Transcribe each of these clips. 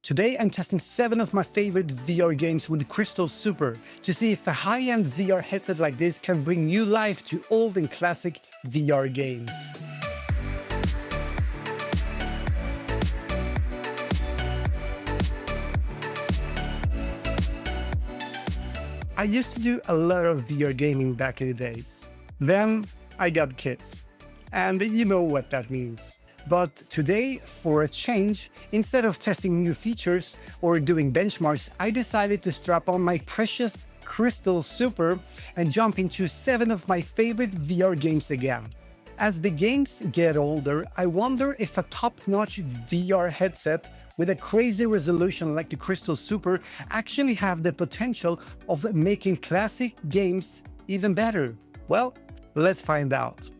Today I'm testing 7 of my favorite VR games with Crystal Super to see if a high-end VR headset like this can bring new life to old and classic VR games. I used to do a lot of VR gaming back in the days. Then I got kids, and you know what that means. But today, for a change, instead of testing new features or doing benchmarks, I decided to strap on my precious Crystal Super and jump into 7 of my favorite VR games again. As the games get older, I wonder if a top-notch VR headset with a crazy resolution like the Crystal Super actually have the potential of making classic games even better. Well, let's find out.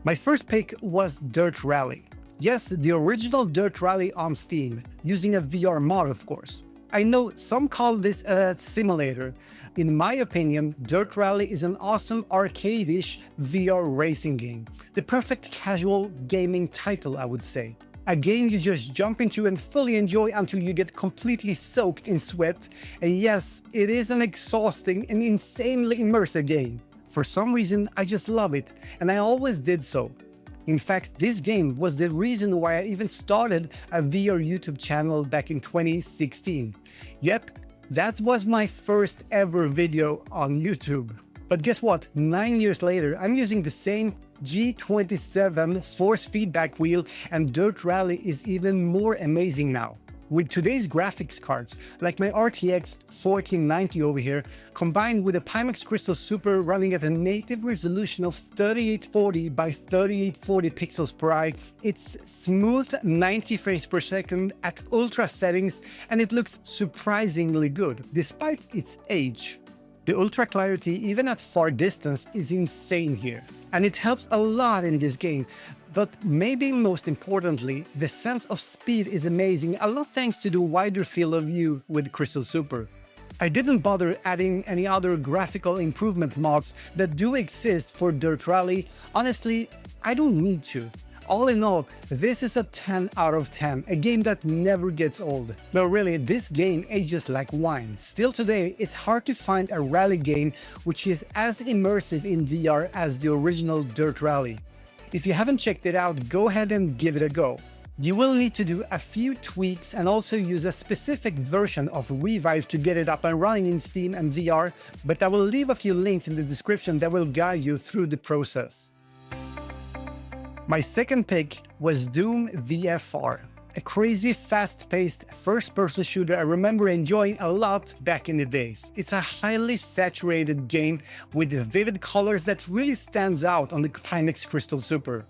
My first pick was Dirt Rally. Yes, the original Dirt Rally on Steam, using a VR mod of course. I know some call this a simulator. In my opinion, Dirt Rally is an awesome arcade-ish VR racing game. The perfect casual gaming title, I would say. A game you just jump into and fully enjoy until you get completely soaked in sweat. And yes, it is an exhausting and insanely immersive game. For some reason, I just love it, and I always did so. In fact, this game was the reason why I even started a VR YouTube channel back in 2016. Yep, that was my first ever video on YouTube. But guess what? 9 years later, I'm using the same G27 force feedback wheel, and Dirt Rally is even more amazing now. With today's graphics cards, like my RTX 1490 over here, combined with a Pimax Crystal Super running at a native resolution of 3840 by 3840 pixels per eye, it's smooth 90 frames per second at ultra settings, and it looks surprisingly good, despite its age. The ultra clarity, even at far distance, is insane here, and it helps a lot in this game. But maybe most importantly, the sense of speed is amazing, a lot thanks to the wider field of view with Crystal Super. I didn't bother adding any other graphical improvement mods that do exist for Dirt Rally. Honestly, I don't need to. All in all, this is a 10 out of 10, a game that never gets old. No, really, this game ages like wine. Still today, it's hard to find a rally game which is as immersive in VR as the original Dirt Rally. If you haven't checked it out, go ahead and give it a go. You will need to do a few tweaks and also use a specific version of Revive to get it up and running in Steam and VR, but I will leave a few links in the description that will guide you through the process. My second pick was Doom VFR, a crazy fast-paced first-person shooter I remember enjoying a lot back in the days. It's a highly saturated game with vivid colors that really stands out on the Pimax Crystal Super.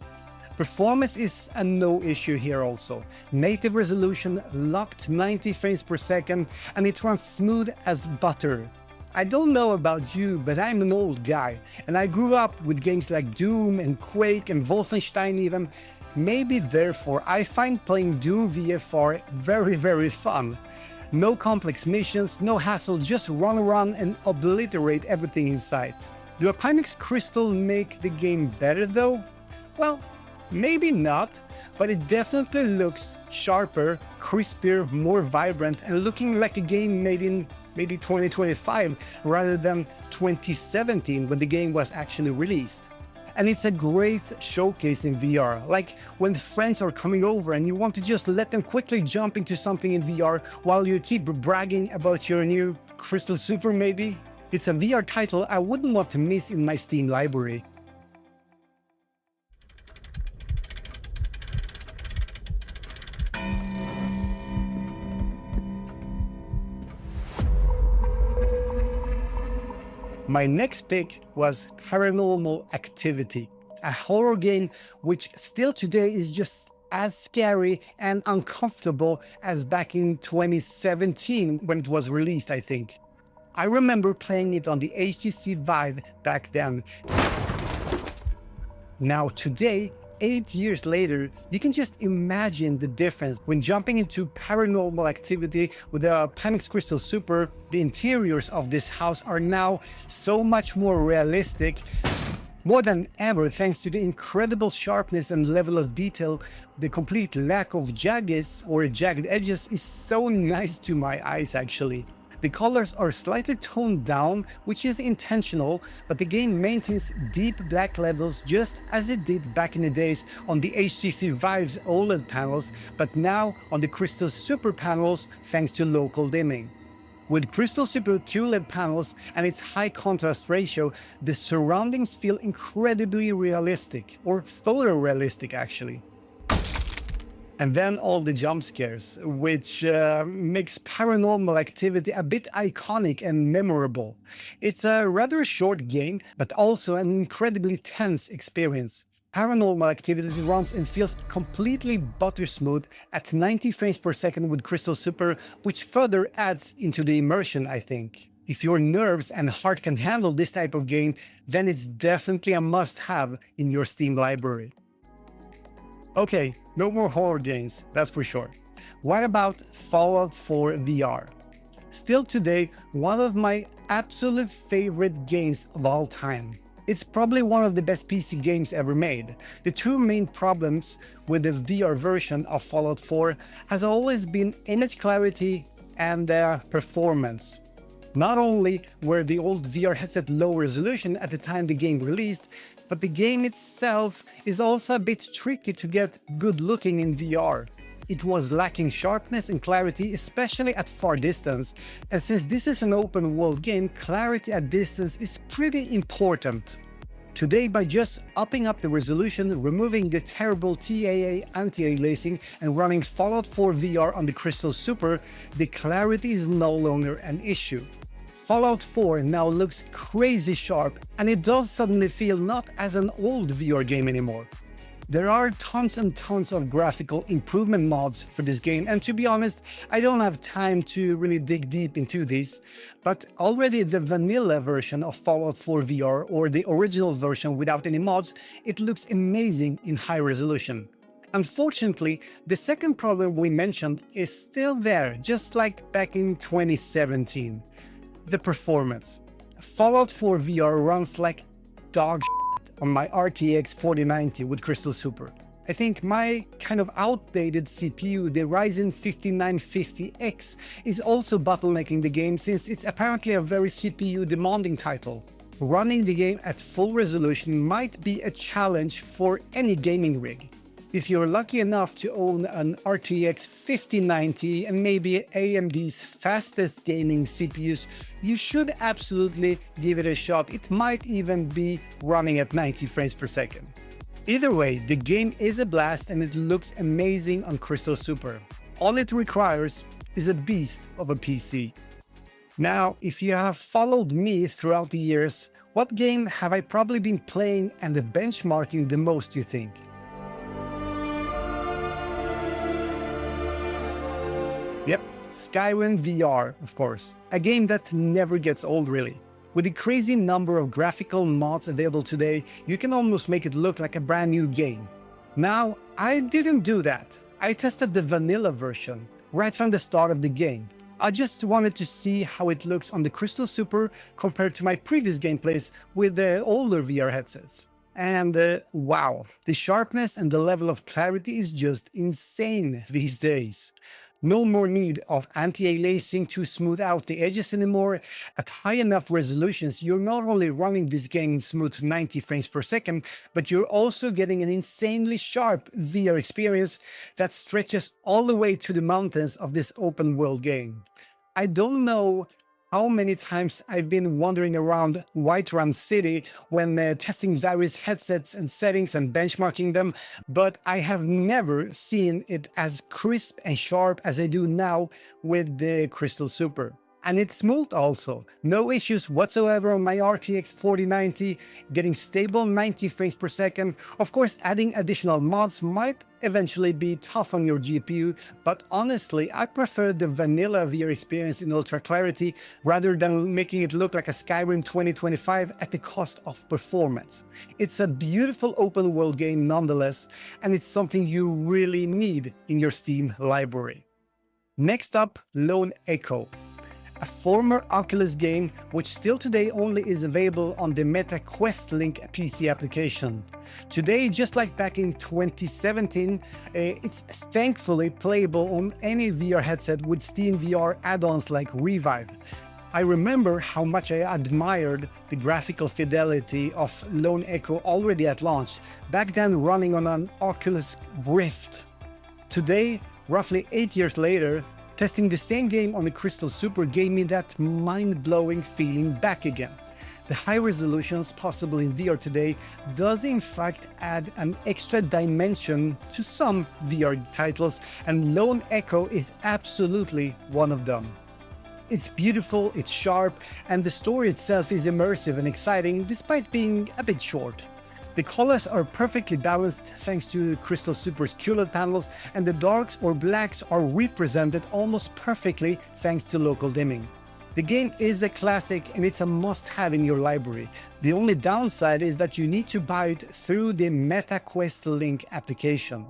Performance is a no issue here also. Native resolution, locked 90 frames per second, and it runs smooth as butter. I don't know about you, but I'm an old guy, and I grew up with games like Doom and Quake and Wolfenstein even. Maybe therefore I find playing Doom VFR very fun. No complex missions, no hassle, just run around and obliterate everything in sight. Do a Pimax Crystal make the game better though? Well, maybe not, but it definitely looks sharper, crispier, more vibrant, and looking like a game made in maybe 2025 rather than 2017 when the game was actually released. And it's a great showcase in VR, like when friends are coming over and you want to just let them quickly jump into something in VR while you keep bragging about your new Crystal Super maybe. It's a VR title I wouldn't want to miss in my Steam library. My next pick was Paranormal Activity, a horror game which still today is just as scary and uncomfortable as back in 2017 when it was released, I think. I remember playing it on the HTC Vive back then. Now today, 8 years later, you can just imagine the difference when jumping into Paranormal Activity with a Pimax Crystal Super. The interiors of this house are now so much more realistic, More than ever, thanks to the incredible sharpness and level of detail, the complete lack of jagged edges is so nice to my eyes actually. The colors are slightly toned down, which is intentional, but the game maintains deep black levels just as it did back in the days on the HTC Vive's OLED panels, but now on the Crystal Super panels thanks to local dimming. With Crystal Super QLED panels and its high contrast ratio, the surroundings feel incredibly realistic, or photorealistic actually. And then all the jump scares, which makes Paranormal Activity a bit iconic and memorable. It's a rather short game, but also an incredibly tense experience. Paranormal Activity runs and feels completely butter smooth at 90 frames per second with Crystal Super, which further adds into the immersion, I think. If your nerves and heart can handle this type of game, then it's definitely a must-have in your Steam library. Okay, no more horror games, that's for sure. What about Fallout 4 VR? Still today, one of my absolute favorite games of all time. It's probably one of the best PC games ever made. The two main problems with the VR version of Fallout 4 has always been image clarity and performance. Not only were the old VR headset low resolution at the time the game released, but the game itself is also a bit tricky to get good looking in VR. It was lacking sharpness and clarity, especially at far distance, and since this is an open world game, clarity at distance is pretty important. Today, by just upping up the resolution, removing the terrible TAA anti-aliasing and running Fallout 4 VR on the Crystal Super, the clarity is no longer an issue. Fallout 4 now looks crazy sharp, and it does suddenly feel not as an old VR game anymore. There are tons and tons of graphical improvement mods for this game, and to be honest, I don't have time to really dig deep into these, but already the vanilla version of Fallout 4 VR, or the original version without any mods, it looks amazing in high resolution. Unfortunately, the second problem we mentioned is still there, just like back in 2017. The performance. Fallout 4 VR runs like dog shit on my RTX 4090 with Crystal Super. I think my kind of outdated CPU, the Ryzen 5950X, is also bottlenecking the game since it's apparently a very CPU demanding title. Running the game at full resolution might be a challenge for any gaming rig. If you're lucky enough to own an RTX 5090 and maybe AMD's fastest gaming CPUs, you should absolutely give it a shot. It might even be running at 90 frames per second. Either way, the game is a blast and it looks amazing on Crystal Super. All it requires is a beast of a PC. Now, if you have followed me throughout the years, what game have I probably been playing and benchmarking the most, you think? Yep, Skyrim VR, of course. A game that never gets old, really. With the crazy number of graphical mods available today, you can almost make it look like a brand new game. Now, I didn't do that. I tested the vanilla version right from the start of the game. I just wanted to see how it looks on the Crystal Super compared to my previous gameplays with the older VR headsets. And wow, the sharpness and the level of clarity is just insane these days. No more need of anti-aliasing to smooth out the edges anymore. At high enough resolutions, you're not only running this game in smooth 90 frames per second, but you're also getting an insanely sharp VR experience that stretches all the way to the mountains of this open world game. I don't know how many times I've been wandering around Whiterun City when testing various headsets and settings and benchmarking them, but I have never seen it as crisp and sharp as I do now with the Crystal Super. And it's smooth also. No issues whatsoever on my RTX 4090, getting stable 90 frames per second. Of course, adding additional mods might eventually be tough on your GPU, but honestly, I prefer the vanilla VR experience in ultra clarity rather than making it look like a Skyrim 2025 at the cost of performance. It's a beautiful open world game nonetheless, and it's something you really need in your Steam library. Next up, Lone Echo. a former Oculus game which still today only is available on the Meta Quest Link PC application. Today, just like back in 2017, it's thankfully playable on any VR headset with Steam VR add-ons like Revive. I remember how much I admired the graphical fidelity of Lone Echo already at launch, back then running on an Oculus Rift. Today, roughly 8 years later, testing the same game on the Crystal Super gave me that mind-blowing feeling back again. The high resolutions possible in VR today does in fact add an extra dimension to some VR titles, and Lone Echo is absolutely one of them. It's beautiful, it's sharp, and the story itself is immersive and exciting despite being a bit short. The colors are perfectly balanced thanks to Crystal Super's QLED panels, and the darks or blacks are represented almost perfectly thanks to local dimming. The game is a classic and it's a must-have in your library. The only downside is that you need to buy it through the Meta Quest Link application.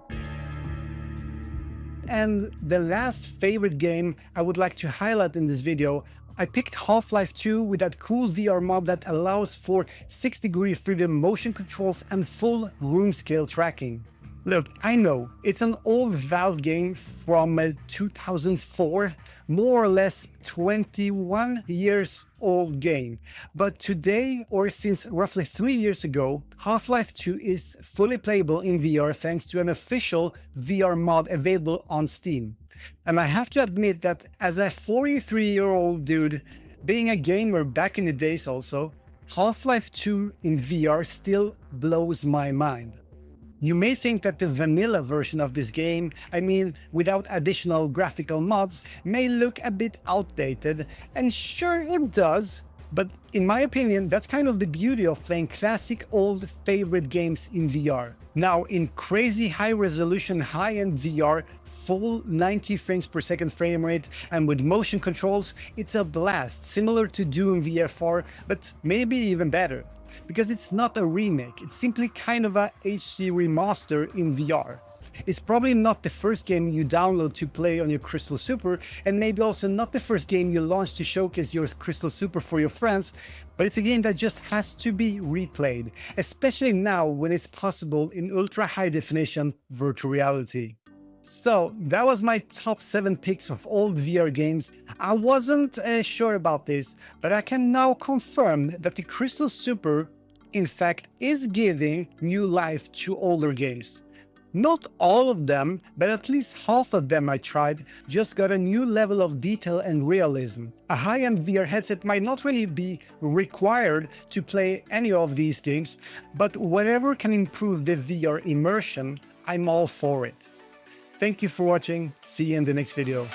And the last favorite game I would like to highlight in this video, I picked HalfLife 2 with that cool VR mod that allows for 6-degree freedom motion controls and full room scale tracking. Look, I know it's an old Valve game from 2004, more or less 21 years old game. But today, or since roughly 3 years ago, HalfLife 2 is fully playable in VR thanks to an official VR mod available on Steam. And I have to admit that as a 43-year-old dude, being a gamer back in the days also, Half-Life 2 in VR still blows my mind. You may think that the vanilla version of this game, I mean without additional graphical mods, may look a bit outdated, and sure it does, but in my opinion that's kind of the beauty of playing classic old favorite games in VR. Now in crazy high resolution high-end VR, full 90 frames per second frame rate and with motion controls, it's a blast, similar to Doom VFR, but maybe even better. Because it's not a remake, it's simply kind of a HD remaster in VR. It's probably not the first game you download to play on your Crystal Super, and maybe also not the first game you launch to showcase your Crystal Super for your friends, but it's a game that just has to be replayed, especially now when it's possible in ultra high definition virtual reality. So that was my top 7 picks of old VR games. I wasn't sure about this, but I can now confirm that the Crystal Super in fact is giving new life to older games. Not all of them, but at least half of them I tried just got a new level of detail and realism. A high-end VR headset might not really be required to play any of these games, but whatever can improve the VR immersion, I'm all for it. Thank you for watching, see you in the next video.